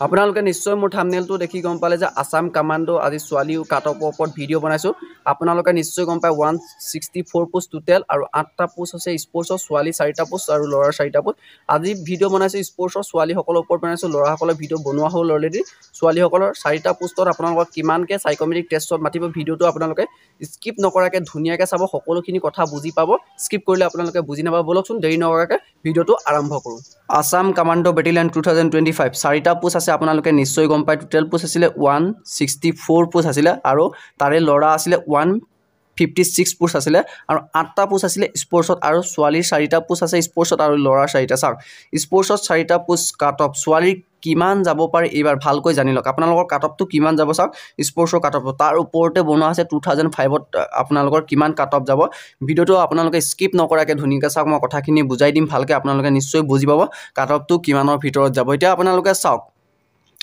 আপোনালোকে নিশ্চয় মোৰ থাম্বনেইলটো দেখি গম পালে যে আসাম কমান্ডো আজি ছোৱালী কাটঅফৰ ওপৰত ভিডিঅ' বনাইছো আপোনালোকে নিশ্চয় গম পায় 164 পোষ্ট টোটেল আৰু 8টা পোষ্ট আছে স্পৰ্টছৰ ছোৱালী 4টা পোষ্ট আৰু ল'ৰাৰ 4টা পোষ্ট আজি ভিডিঅ' বনাইছো স্পৰ্টছৰ ছোৱালীসকলৰ ওপৰত বনাইছো ল'ৰাসকলৰ ভিডিঅ' বনোৱা হ'ল অলৰেডি ছোৱালীসকলৰ 4টা পোষ্টত আপোনালোকক কিমানকে সাইকোমেট্ৰিক টেষ্টত মাতিব ভিডিঅ'টো আপোনালোকে স্কিপ নকৰাকে ধুনীয়াকে চাব সকলোখিনি কথা বুজি পাব স্কিপ কৰিলে আপোনালোকে বুজি নাপাব বলকচোন দেৰি নকৰাকে ভিডিঅ'টো আৰম্ভ কৰো আসাম কমান্ডো বেটেলিয়ন 2025 4টা পোষ্ট আছে আপোনালোকে নিশ্চয় গম পায় টোটেল পোষ্ট আছিল 164 পোষ্ট আছিল আৰু তাৰে ল'ৰা আছিল 156 পোষ্ট আছিল আৰু 8টা পোষ্ট আছিল স্পৰ্টছত আৰু ছোৱালীৰ 4টা পোষ্ট আছে স্পৰ্টছত আৰু ল'ৰাৰ 4টা চাওক স্পৰ্টছত 4টা পোষ্ট কাটঅফ ছোৱালীৰ কিমান যাব পাৰে এবাৰ ভালকৈ জানি লওক আপোনালোকৰ কাটঅফটো কিমান যাব চাওক স্পৰ্টছৰ কাটঅফ তাৰ ওপৰতে বনোৱা আছে 2005ত আপোনালোকৰ কিমান কাটঅফ যাব ভিডিঅ'টো আপোনালোকে স্কিপ নকৰাকে ধুনীয়াকৈ চাওক মই কথাখিনি বুজাই দিম ভালকৈ আপোনালোকে নিশ্চয় বুজি পাব কাটঅফটো কিমানৰ ভিতৰত যাব এতিয়া আপোনালোকে চাওক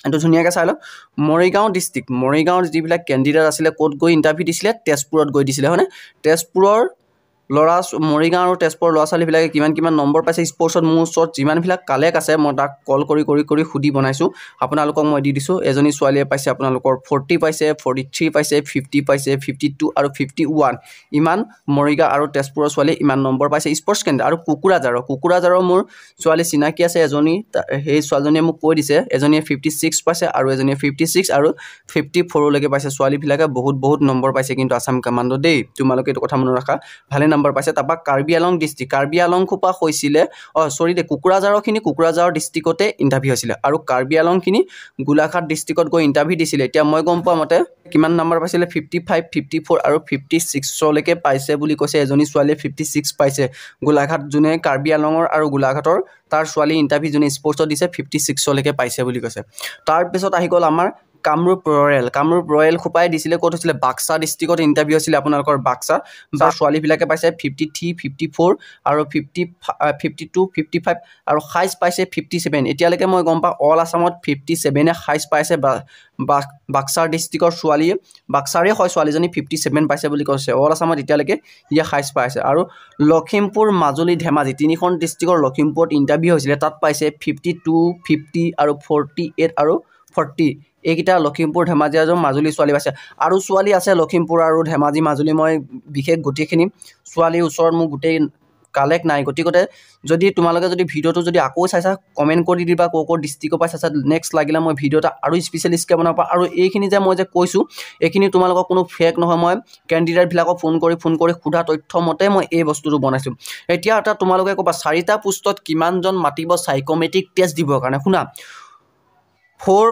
এটো ধুনীয়াকৈ চাই লওক মৰিগাঁও ডিস্ট্ৰিক্ট মৰিগাঁৱৰ যিবিলাক কেণ্ডিডেট আছিলে ক'ত গৈ ইণ্টাৰভিউ দিছিলে তেজপুৰত গৈ দিছিলে হয়নে তেজপুৰৰ ল'ৰা মৰিগাঁও আৰু তেজপুৰৰ ল'ৰা ছোৱালীবিলাকে কিমান নম্বৰ পাইছে স্পৰ্টছত মোৰ ওচৰত যিমানবিলাক কালেক্ট আছে মই তাক কল কৰি সুধি বনাইছোঁ আপোনালোকক মই দি দিছোঁ এজনী ছোৱালীয়ে পাইছে আপোনালোকৰ 40 পাইছে 43 পাইছে 50 পাইছে 52 আৰু 51 ইমান মৰিগাঁও আৰু তেজপুৰৰ ছোৱালী ইমান নম্বৰ পাইছে স্পৰ্টছ কেন্দ্ৰ আৰু কুকুৰাজাৰৰ মোৰ ছোৱালী চিনাকি আছে এজনী সেই ছোৱালীজনীয়ে মোক কৈ দিছে এজনীয়ে 56 পাইছে আৰু এজনীয়ে 56 আৰু 54 লৈকে পাইছে ছোৱালীবিলাকে বহুত নম্বৰ পাইছে কিন্তু আসাম কমান্ডো দেই তোমালোকে এইটো কথা মনত ৰাখা ভালে নম্বৰ পাইছে তাপা কাৰ্বি আলং ডিস্ট্ৰিক্ট কাৰ্বি আলং খোপা হৈছিলে কুকুৰাজাৰৰ ডিস্ট্ৰিক্টতে ইণ্টাৰভিউ হৈছিলে আৰু কাৰ্বি আলং খিনি গোলাঘাট ডিস্ট্ৰিক্টত গৈ ইণ্টাৰভিউ দিছিলে এতিয়া মই গম পোৱা মতে কিমান নম্বৰ পাইছিলে 55 54 আৰু 56 লৈকে পাইছে বুলি কৈছে এজনী ছোৱালীয়ে 56 পাইছে গোলাঘাট যোনে কাৰ্বি আলঙৰ আৰু গোলাঘাটৰ তাৰ ছোৱালী ইণ্টাৰভিউ যোনে স্পৰ্টছত দিছে 56 লৈকে পাইছে বুলি কৈছে তাৰ পিছত আহি গ'ল আমাৰ কামৰূপ ৰয়েল খোপাই দিছিলে ক'ত হৈছিলে বাক্সা ডিস্ট্ৰিক্টত ইণ্টাৰভিউ হৈছিলে আপোনালোকৰ বাক্সা বা ছোৱালীবিলাকে পাইছে 53 54 আৰু 52 55 আৰু 27 পাইছে 57 এতিয়ালৈকে মই গম পাওঁ অল আসামত 57 27 পাইছে বাক্সাৰ ডিস্ট্ৰিক্টৰ ছোৱালীয়ে বাক্সাৰে হয় ছোৱালীজনী 57 পাইছে বুলি কৈছে অল আসামত এতিয়ালৈকে ইয়া 27 পাইছে আৰু লখিমপুৰ মাজুলী ধেমাজি তিনিখন ডিস্ট্ৰিক্টৰ লখিমপুৰত ইণ্টাৰভিউ হৈছিলে তাত পাইছে 52 50 আৰু 48 আৰু 40 এইকেইটা লখিমপুৰ ধেমাজি আৰু মাজুলী ছোৱালী পাইছে আৰু ছোৱালী আছে লখিমপুৰ আৰু ধেমাজি মাজুলী মই বিশেষ গোটেইখিনি ছোৱালীৰ ওচৰত মোৰ গোটেই কালেক্ট নাই গতিকে যদি তোমালোকে যদি ভিডিঅ'টো যদি আকৌ চাইছা কমেণ্ট কৰি দিবা ক'ৰ ডিস্ট্ৰিক্টৰ পৰা চাইছা নেক্সট লাগিলে মই ভিডিঅ' এটা আৰু স্পেচিয়েলিষ্টকৈ বনাব পাৰোঁ আৰু এইখিনি যে মই যে কৈছোঁ এইখিনি তোমালোকৰ কোনো ফেক নহয় মই কেণ্ডিডেটবিলাকক ফোন কৰি সোধা তথ্য মতে মই এই বস্তুটো বনাইছোঁ এতিয়া এটা তোমালোকে ক'বা 4টা পোষ্টত কিমানজন মাতিব সাইকোমেট্ৰিক টেষ্ট দিবৰ কাৰণে শুনা 4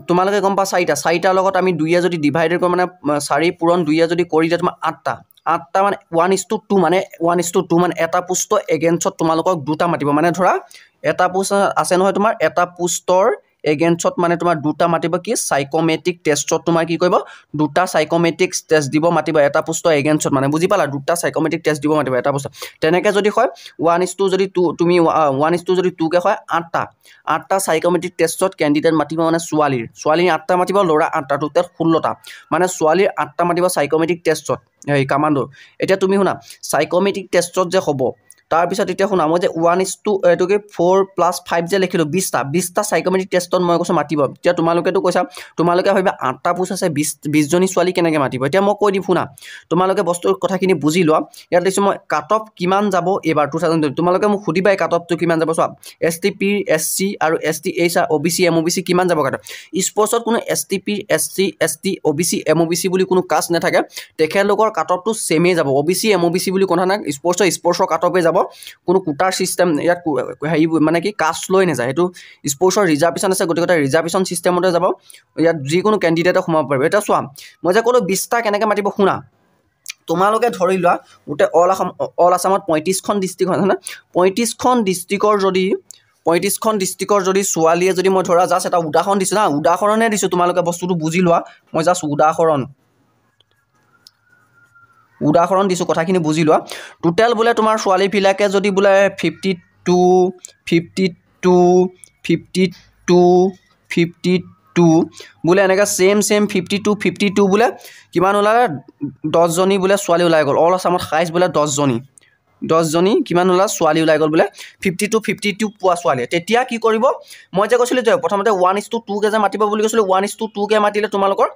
তোমালোকে গম পা 4টাৰ লগত আমি 2 যদি ডিভাইডেড কৰোঁ মানে 4 পূৰণ 2 যদি কৰি দিয়ে তোমাৰ 8টা মানে 1:2 মানে এটা পোষ্টৰ এগেইনষ্টত তোমালোকক দুটা মাতিব মানে ধৰা এটা পোষ্ট আছে নহয় তোমাৰ এটা পোষ্টৰ এগেইনষ্টত মানে তোমাৰ দুটা মাতিব কি সাইকোমেট্ৰিক টেষ্টত তোমাৰ কি কৰিব দুটা সাইকোমেট্ৰিক টেষ্ট দিব মাতিব এটা পোষ্টৰ এগেইনষ্টত মানে বুজি পালা দুটা সাইকোমেট্ৰিক টেষ্ট দিব মাতিব এটা পোষ্ট তেনেকৈ যদি হয় 1:2 যদি 2 তুমি 1:2 যদি 2 কে হয় 8টা সাইকোমেট্ৰিক টেষ্টত কেণ্ডিডেট মাতিব মানে ছোৱালীৰ 8টা মাতিব ল'ৰা 8টা টোটেল 16টা মানে ছোৱালীৰ 8টা মাতিব সাইকোমেট্ৰিক টেষ্টত এই কমান্ডো এতিয়া তুমি শুনা সাইকোমেট্ৰিক টেষ্টত যে হ'ব তাৰপিছত এতিয়া শুনা মই যে 1:2 এটোকে 4 + 5 যে লিখিলোঁ 20টা সাইকোমেট্ৰিক টেষ্টত মই কৈছোঁ মাতিব এতিয়া তোমালোকেতো কৈছা তোমালোকে ভাবিবা 8টা পোষ্ট আছে 20জনী ছোৱালী কেনেকৈ মাতিব এতিয়া মই কৈ দিম শুনা তোমালোকে বস্তুৰ কথাখিনি বুজি লোৱা ইয়াত দিছোঁ মই কাটঅফ কিমান যাব এবাৰ 2020 তোমালোকে মোক সুধিবা এই কাটঅফটো কিমান যাব চোৱা STP SC আৰু ST HR OBC MOBC কিমান যাব কাটঅফ স্পৰ্টছত কোনো STP SC ST OBC MOBC বুলি কোনো কাষ্ট নাথাকে তেখেতলোকৰ কাটঅফটো সেমেই যাব OBC MOBC বুলি কথা নাই স্পৰ্টছৰ কাটঅফে যাব কোনো কোটাৰ সিস্টেম ইয়াত হেৰি মানে কি কাষ্ট লৈ নাযায় সেইটো স্পৰ্টছৰ ৰিজাৰ্ভেশ্যন আছে গতিকে ৰিজাৰ্ভেশ্যন সিস্টেমতে যাব ইয়াত যিকোনো কেণ্ডিডেটে সোমাব পাৰিব এটা চোৱা মই যে ক'লো 20টা কেনেকৈ মাতিব শুনা তোমালোকে ধৰি লোৱা গোটেই অল আসামত 35খন ডিস্ট্ৰিক্ট হয় না 35খন ডিস্ট্ৰিক্টৰ যদি ছোৱালীয়ে যদি মই ধৰা জাষ্ট এটা উদাহৰণ দিছোঁ না উদাহৰণে দিছোঁ তোমালোকে বস্তুটো বুজি লোৱা মই জাষ্ট উদাহৰণ দিছোঁ কথাখিনি বুজি লোৱা টোটেল বোলে তোমাৰ ছোৱালীবিলাকে যদি বোলে 52 বোলে এনেকৈ চেম 52 বোলে কিমান ওলালে 10জনী বোলে ছোৱালী ওলাই গ'ল অল আসামত 27 বোলে 10জনী 10জনী কিমান ওলা ছোৱালী ওলাই গ'ল বোলে 52 পোৱা ছোৱালী তেতিয়া কি কৰিব মই যে কৈছিলোঁ যে প্ৰথমতে 1:2 কে যে মাতিব বুলি কৈছিলোঁ 1:2 কে মাতিলে তোমালোকৰ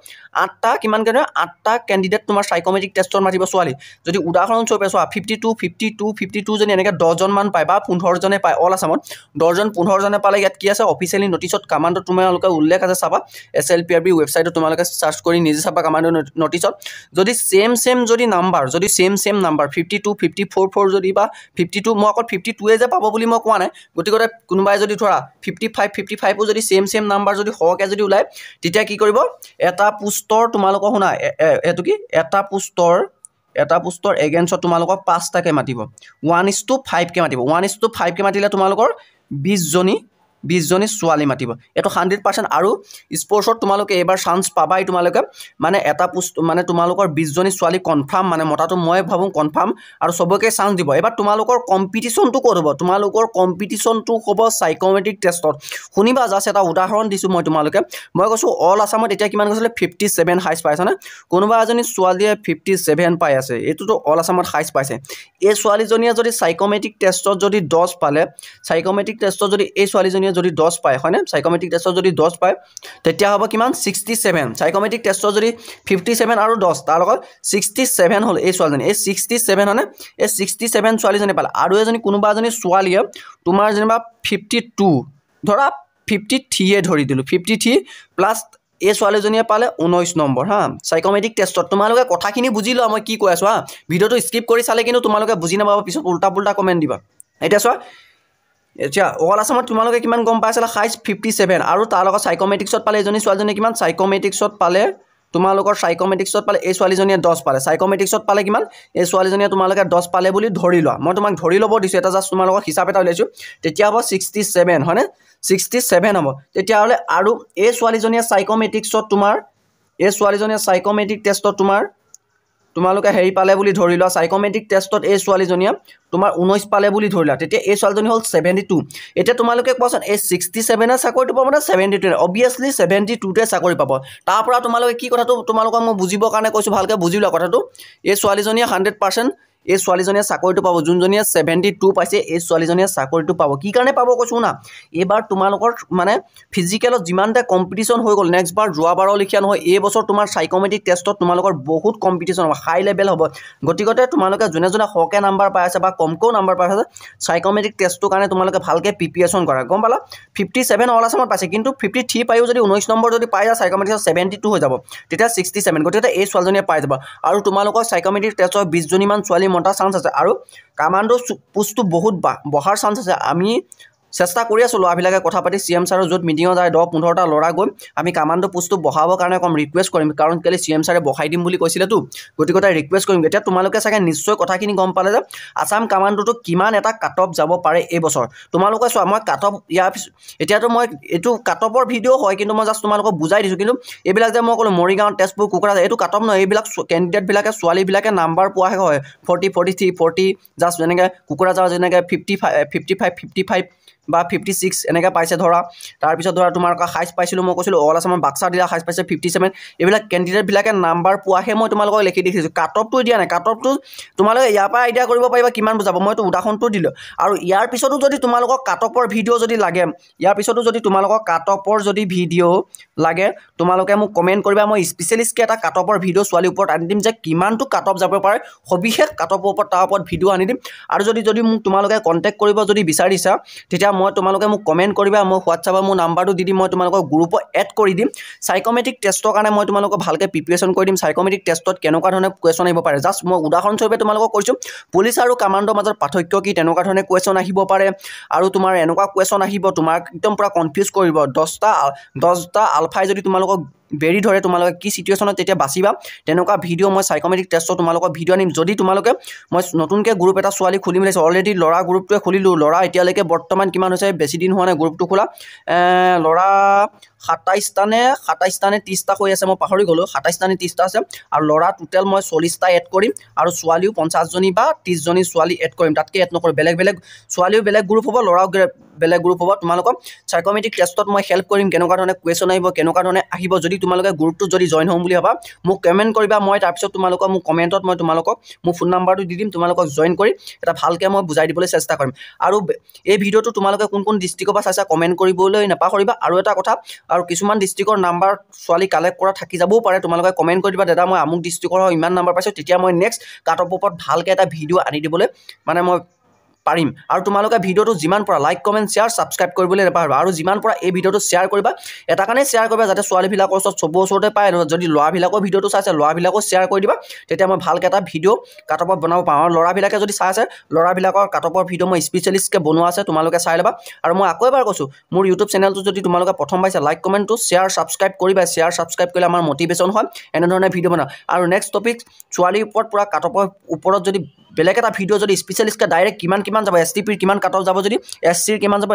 8টা কিমানকৈ 8টা কেণ্ডিডেট তোমাৰ সাইকোমেট্ৰিক টেষ্টত মাতিব ছোৱালী যদি উদাহৰণস্বৰূপে চোৱা 52 জনী এনেকৈ 10জন মান পায় বা 15 জনে পায় অল আছামত 10জন 15 জনে পালে ইয়াত কি আছে অফিচিয়েলি নটিছত কামাণ্ডত তোমালোকে উল্লেখ আছে চাবা SLPRB ৱেবছাইটত তোমালোকে সাৰ্চ কৰি নিজে চাবা কামাণ্ডৰ নটিছত যদি সেম যদি নাম্বাৰ যদি সেম নাম্বাৰ 52 54 যদি বা 52 মই অকল 52 যে পাব বুলি মই কোৱা নাই গতিকে কোনোবাই যদি ধৰা 55 যদি সেম নাম্বাৰ যদি হকে যদি ওলাই তেতিয়া কি কৰিব এটা পোষ্টৰ তোমালোকক শুনা এটো কি এটা পোষ্টৰ এগেইনষ্টত তোমালোকক 5টাকে মাতিব 1:5 কে মাতিব 1:5 কে মাতিলে তোমালোকৰ 20 জনী ছোৱালী মাতিব এটো 100% আৰু স্পৰ্টছত তোমালোকে এবাৰ চান্স পাবাই তোমালোকে মানে এটা পোষ্ট মানে তোমালোকৰ 20 জনী ছোৱালী কনফাৰ্ম মানে মতাটো মই ভাবো কনফাৰ্ম আৰু সবকে চান্স দিব এবাৰ তোমালোকৰ কম্পিটিশনটো ক'ত হ'ব তোমালোকৰ কম্পিটিশনটো হ'ব সাইকোমেট্ৰিক টেষ্টত শুনিবা জাস্ট এটা উদাহৰণ দিছো মই কৈছো অল আসামত এতিয়া কিমান গৈছিলে 57 হাইছ পাইছে না কোনোবা এজনী ছোৱালীয়ে 57 পাই আছে এটোটো অল আসামত হাইছ পাইছে এই ছোৱালীজনীয়ে যদি সাইকোমেট্ৰিক টেষ্টত যদি 10 পালে সাইকোমেট্ৰিক টেষ্টত যদি এই ছোৱালীজনীয়ে যদি 10 পায় হয়নে সাইকোমেট্ৰিক টেষ্টত যদি 10 পায় তেতিয়া হ'ব কিমান 67 সাইকোমেট্ৰিক টেষ্টত যদি 57 আৰু 10 তাৰ লগত 67 হ'ল এই ছোৱালীজনী এই 67 হনে এই 67 ছোৱালীজনী পালে আৰু এজনী কোনোবা এজনী ছোৱালীয়ে তোমাৰ যেনিবা 52 ধৰা 53 এ ধৰি দিলো 53 প্লাস এই ছোৱালীজনীয়ে পালে 19 নম্বৰ হা সাইকোমেট্ৰিক টেষ্টত তোমালোকে কথাখিনি বুজি লোৱা মই কি কৈ আছো হা ভিডিওটো স্কিপ কৰি চালে কিন্তু তোমালোকে বুজি নাপাবা পিছত উল্টা কমেন্ট দিবা এতিয়া চোৱা এতিয়া অল আসামত তোমালোকে কিমান গম পাইছলা হাইছ 57 আৰু তাৰ লগত সাইকোমেট্ৰিক্সত পালে এজনী ছোৱালীজনী কিমান সাইকোমেট্ৰিক্সত পালে তোমালোকৰ সাইকোমেট্ৰিক্সত পালে এই ছোৱালীজনীয়ে 10 পালে সাইকোমেট্ৰিক্সত পালে কিমান এই ছোৱালীজনীয়ে তোমালোকে 10 পালে বুলি ধৰি লোৱা মই তোমাক ধৰি ল'ব দিছো এটা জাস্ট তোমালোকৰ হিচাপ এটা উলাইছো তেতিয়া হ'ব 67 হয়নে 67 হ'ব তেতিয়া হলে আৰু এই ছোৱালীজনীয়ে সাইকোমেট্ৰিক্সত তোমাৰ এই ছোৱালীজনীয়ে সাইকোমেট্ৰিক টেষ্টত তোমালোকে হেৰি পালে বুলি ধৰি লোৱা সাইকোমেট্ৰিক টেষ্টত এই ছোৱালীজনীয়ে তোমাৰ 19 পালে বুলি ধৰিলা তেতিয়া এই ছোৱালীজনী হ'ল 72 এতিয়া তোমালোকে কোৱাচোন এই 67 এ চাকৰিটো পাব না 72 অবিয়াসলি 72 তে চাকৰি পাব তাৰ পৰা তোমালোকে কি কথাটো তোমালোকক মই বুজিবৰ কাৰণে কৈছো ভালকে বুজি লোৱা কথাটো এই ছোৱালীজনীয়ে 100% এই ছোৱালীজনীয়ে চাকৰিটো পাব যোনজনীয়ে 72 পাইছে এই ছোৱালীজনীয়ে চাকৰিটো পাব কি কাৰণে পাব কৈছো না এবাৰ তোমালোকৰ মানে ফিজিক্যালত যিমানটা কম্পিটিশন হৈ গল নেক্সট বাৰ যোৱাবাৰৰ লিখিয়া নহয় এই বছৰ তোমাৰ সাইকোমেট্ৰিক টেষ্টত তোমালোকৰ বহুত কম্পিটিশন হ'ব হাই লেভেল হ'ব গতিকতে তোমালোকে জনে হকে নাম্বাৰ পাই আছে বা কমকো নাম্বাৰ পাই আছে সাইকোমেট্ৰিক টেষ্টৰ কাৰণে তোমালোকে ভালকে প্ৰিপাৰেচন কৰা গম পালা 57 অল আসামত পাইছে কিন্তু 53 পাইও যদি 19 নম্বৰ যদি পাই যায় সাইকোমেট্ৰিক 72 হৈ যাব তেতিয়া 67 গতিকে এই ছোৱালীজনীয়ে পাই যাব আৰু তোমালোকৰ সাইকোমেট্ৰিক টেষ্টৰ 20 জনী মান ছোৱালী মতা চান্স আছে আৰু কামাণ্ডো পোষ্টটো বহুত বহাৰ চান্স আছে আমি চেষ্টা কৰি আছো লৰাবিলাকে কথা পাতি সিএম ছাৰৰ যত মিটিং যায় 10-15টা লৰা গৈ আমি কামাণ্ডো পোষ্টটো বহাবৰ কাৰণে কম ৰিকুৱেষ্ট কৰিম কাৰণ কেলে সিএম ছাৰে বহাই দিম বুলি কৈছিলে তো গতিকে ৰিকুৱেষ্ট কৰিম এতিয়া তোমালোকে চাগে নিশ্চয় কথাখিনি গম পালে যে আসাম কামাণ্ডোটো কিমান এটা কাট অফ যাব পাৰে এই বছৰ তোমালোকে চোৱা মই কাট অফ ইয়াৰ এতিয়াতো মই এটো কাট অফৰ ভিডিও হয় কিন্তু মই জাস্ট তোমালোকক বুজাই দিছো কিন্তু এইবিলাক যে মই ক'লো মৰিগাঁও তেজপুৰ কোকৰাঝাৰ এটো কাট অফ নহয় এইবিলাক ক্যান্ডিডেট বিলাকে ছোৱালী বিলাকে নাম্বাৰ পোৱাহে হয় 40 43 40 জাস্ট যেনেকে কোকৰাঝাৰ যেনেকে 55 বা 56 এনেকা পাইছে ধৰা তাৰ পিছত ধৰা তোমাৰ হাইছ পাইছিলো মই কৈছিলো অল আসামত বাক্সা দিলা হাইছ পাইছে 57 এইবিলাক ক্যান্ডিডেট বিলাকে নাম্বাৰ পোৱাহে মই তোমালোকক লিখি দিছো কাট অফটো দিয়া নাই কাট অফটো তোমালোকে ইয়াৰ পৰা আইডিয়া কৰিব পাৰিবা কিমান বুজাব মইতো উদাহৰণটো দিলো আৰু ইয়াৰ পিছতো যদি তোমালোকক কাট অফৰ ভিডিও যদি লাগে ইয়াৰ পিছতো যদি তোমালোকক কাট অফৰ যদি ভিডিও লাগে তোমালোকে মোক কমেন্ট কৰিবা মই স্পেশালিষ্টকে এটা কাট অফৰ ভিডিও ছোৱালীৰ ওপৰত আনি দিম যে কিমানটো কাট অফ যাব পাৰে সবিশেষ কাট অফৰ ওপৰত তাৰ ওপৰত ভিডিও আনি দিম আৰু যদি মোক তোমালোকে কন্টাক্ট কৰিব যদি বিচাৰিছা তেতিয়া মই তোমালোকে মোক কমেন্ট কৰিবা মই হোৱাটছআপত মোৰ নাম্বাৰটো দি দিম মই তোমালোকক গ্ৰুপত এড কৰি দিম সাইকোমেট্ৰিক টেষ্টৰ কাৰণে মই তোমালোকক ভালকে প্ৰিপাৰেচন কৰি দিম সাইকোমেট্ৰিক টেষ্টত কেনেকুৱা ধৰণে কোৱেশ্চন আহিব পাৰে জাস্ট মই উদাহৰণস্বৰূপে তোমালোকক কৈছো পুলিচ আৰু কামাণ্ডৰ মাজৰ পাৰ্থক্য কি তেনেকুৱা ধৰণে কোৱেশ্চন আহিব পাৰে আৰু তোমাৰ এনেকুৱা কোৱেশ্চন আহিব তোমাক একদম পুৰা কনফিউজ কৰিব 10টা আলফাই যদি তোমালোকক বেৰি ধৰে তোমালোকে কি সিচুৱেশনত তেতিয়া বাছিবা তেনেকুৱা ভিডিও মই সাইকোমেট্ৰিক টেষ্টত তোমালোকক ভিডিও আনিম যদি তোমালোকে মই নতুনকে গ্ৰুপ এটা ছোৱালী খুলিম লৈছো অলৰেডি লৰা গ্ৰুপটোৱে খুলিলো লৰা এতিয়ালৈকে বৰ্তমান কিমান হৈছে বেছি দিন হোৱা নাই গ্ৰুপটো খোলা লৰা 27টা নে 30টা হৈ আছে মই পাহৰি গলো 27টা নে 30টা আছে আৰু লৰা টোটাল মই 40টা এড কৰিম আৰু ছোৱালীও 50 জনী বা 30 জনী ছোৱালী এড কৰিম তাতকে এড নকৰো বেলেগ ছোৱালীও বেলেগ গ্ৰুপ হ'ব লৰাও বেলেগ গ্ৰুপ হ'ব তোমালোকক সাইকোমেট্ৰিক টেষ্টত মই হেল্প কৰিম কেনেকুৱা ধৰণে কুৱেশ্যন আহিব কেনেকুৱা ধৰণে আহিব যদি তোমালোকে গ্ৰুপটোত যদি জইন হ'ম বুলি ভাবা মোক কমেণ্ট কৰিবা মই তাৰপিছত তোমালোকক মোক কমেণ্টত মই তোমালোকক মোৰ ফোন নাম্বাৰটো দি দিম তোমালোকক জইন কৰি এটা ভালকৈ মই বুজাই দিবলৈ চেষ্টা কৰিম আৰু এই ভিডিঅ'টো তোমালোকে কোন ডিষ্ট্ৰিক্টৰ পৰা চাইছা কমেণ্ট কৰিবলৈ নাপাহৰিবা আৰু এটা কথা আৰু কিছুমান ডিষ্ট্ৰিক্টৰ নাম্বাৰ ছোৱালী কালেক্ট কৰা থাকি যাবও পাৰে তোমালোকে কমেণ্ট কৰি দিবা দাদা মই আমুক ডিষ্ট্ৰিক্টৰ ইমান নাম্বাৰ পাইছোঁ তেতিয়া মই নেক্সট কাট অফ ওপৰত ভালকৈ এটা ভিডিঅ' আনি দিবলৈ মানে মই পাৰিম আৰু তোমালোকে ভিডিঅ'টো যিমান পৰা লাইক কমেণ্ট শ্বেয়াৰ ছাবস্ক্ৰাইব কৰিবলৈ নাপাহৰিবা আৰু যিমান পৰা এই ভিডিঅ'টো শ্বেয়াৰ কৰিবা এটা কাৰণে শ্বেয়াৰ কৰিবা যাতে ছোৱালীবিলাকৰ ওচৰত চবৰ ওচৰতে পায় যদি ল'ৰাবিলাকৰ ভিডিঅ'টো চাইছে ল'ৰাবিলাকো শ্বেয়াৰ কৰি দিবা তেতিয়া মই ভালকৈ এটা ভিডিঅ' কাট অফত বনাব পাৰোঁ আৰু ল'ৰাবিলাকে যদি চাই আছে ল'ৰাবিলাকৰ কাট অফৰ ভিডিঅ' মই স্পেচিয়েলিষ্টকৈ বনোৱা আছে তোমালোকে চাই ল'বা আৰু মই আকৌ এবাৰ কৈছোঁ মোৰ ইউটিউব চেনেলটো যদি তোমালোকে প্ৰথম পাইছে লাইক কমেণ্টটো শ্বেয়াৰ ছাবস্ক্ৰাইব কৰিবা শ্বেয়াৰ ছাবস্ক্ৰাইব কৰিলে আমাৰ মটিভেশ্যন হয় এনেধৰণে ভিডিঅ' বনাওঁ আৰু নেক্সট টপিক ছোৱালীৰ ওপৰত পূৰা কাট অফৰ ওপৰত যদি বেলেগ এটা ভিডিঅ' যদি স্পেচিয়েলিষ্টকৈ ডাইৰেক্ট কিমান যাব এছ টি পিৰ কিমান কাট অফ যাব যদি এছ চিৰ কিমান যাব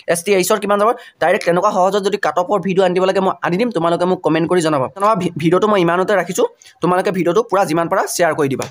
এছ টি এইচৰ কিমান যাব ডাইৰেক্ট তেনেকুৱা সহজত যদি কাট অফৰ ভিডিঅ' আনি দিব লাগে মই আনি দিম তোমালোকে মোক কমেণ্ট কৰি জনাবা ভিডিঅ'টো মই ইমানতে ৰাখিছোঁ তোমালোকে ভিডিঅ'টো পূৰা যিমান পাৰা শ্বেয়াৰ কৰি দিবা